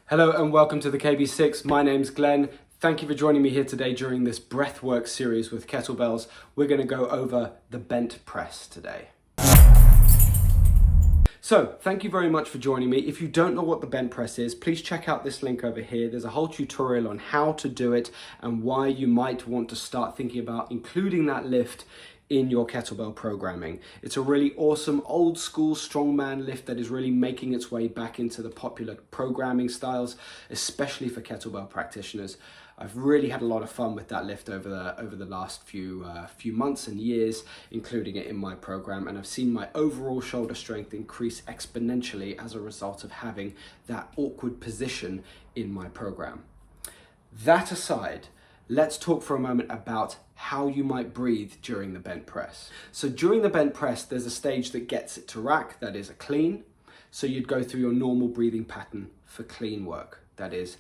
Hello and welcome to the KB6. My name's Glenn. Thank you for joining me here today during this breathwork series with kettlebells. We're going to go over the bent press today. So, thank you very much for joining me. If you don't know what the bent press is, please check out this link over here. There's a whole tutorial on how to do it and why you might want to start thinking about including that lift in your kettlebell programming. It's a really awesome old school strongman lift that is really making its way back into the popular programming styles, especially for kettlebell practitioners. I've really had a lot of fun with that lift over the last few months and years, including it in my program, and I've seen my overall shoulder strength increase exponentially as a result of having that awkward position in my program. That aside, let's talk for a moment about how you might breathe during the bent press. So during the bent press, there's a stage that gets it to rack, that is a clean. So you'd go through your normal breathing pattern for clean work. That is,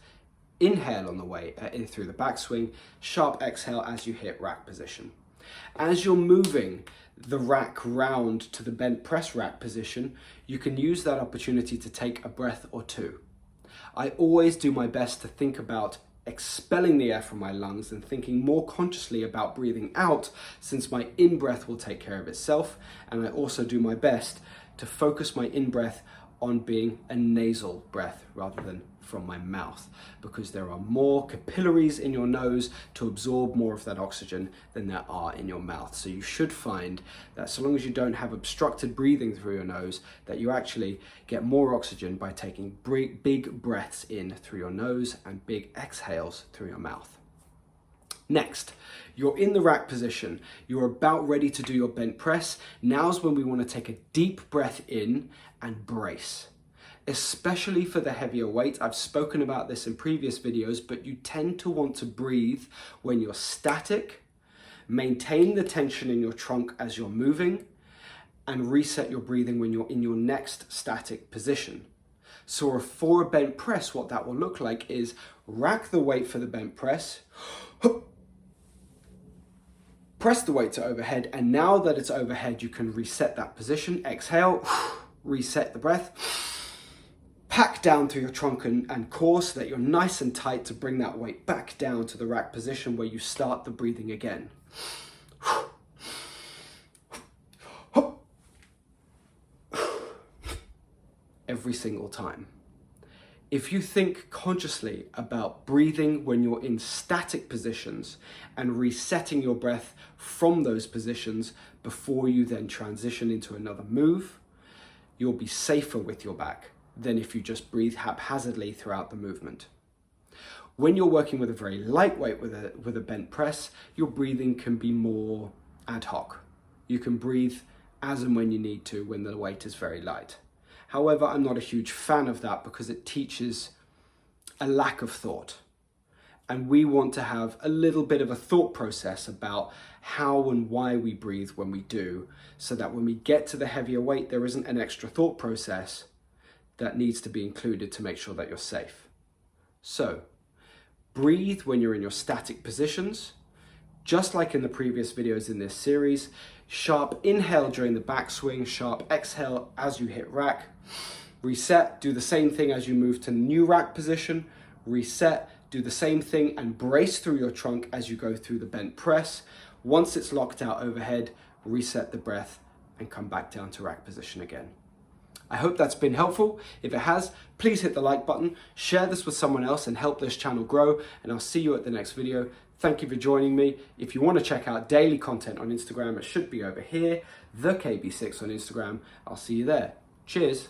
inhale on the way in through the backswing, sharp exhale as you hit rack position. As you're moving the rack round to the bent press rack position, you can use that opportunity to take a breath or two. I always do my best to think about expelling the air from my lungs and thinking more consciously about breathing out, since my in-breath will take care of itself. And I also do my best to focus my in-breath on being a nasal breath rather than from my mouth, because there are more capillaries in your nose to absorb more of that oxygen than there are in your mouth. So you should find that so long as you don't have obstructed breathing through your nose, that you actually get more oxygen by taking big breaths in through your nose and big exhales through your mouth. Next, you're in the rack position. You're about ready to do your bent press. Now's when we want to take a deep breath in and brace. Especially for the heavier weight. I've spoken about this in previous videos, but you tend to want to breathe when you're static, maintain the tension in your trunk as you're moving, and reset your breathing when you're in your next static position. So for a bent press, what that will look like is rack the weight for the bent press, press the weight to overhead, and now that it's overhead, you can reset that position. Exhale, reset the breath. Pack down through your trunk and core so that you're nice and tight to bring that weight back down to the rack position where you start the breathing again. Every single time. If you think consciously about breathing when you're in static positions and resetting your breath from those positions before you then transition into another move, you'll be safer with your back than if you just breathe haphazardly throughout the movement. When you're working with a very lightweight with a bent press, your breathing can be more ad hoc. You can breathe as and when you need to when the weight is very light. However, I'm not a huge fan of that because it teaches a lack of thought. And we want to have a little bit of a thought process about how and why we breathe when we do, so that when we get to the heavier weight, there isn't an extra thought process that needs to be included to make sure that you're safe. So, breathe when you're in your static positions, just like in the previous videos in this series. Sharp inhale during the backswing, sharp exhale as you hit rack. Reset, do the same thing as you move to new rack position. Reset, do the same thing and brace through your trunk as you go through the bent press. Once it's locked out overhead, reset the breath and come back down to rack position again. I hope that's been helpful. If it has, please hit the like button, share this with someone else and help this channel grow, and I'll see you at the next video. Thank you for joining me. If you want to check out daily content on Instagram, it should be over here, the KB6 on Instagram. I'll see you there. Cheers.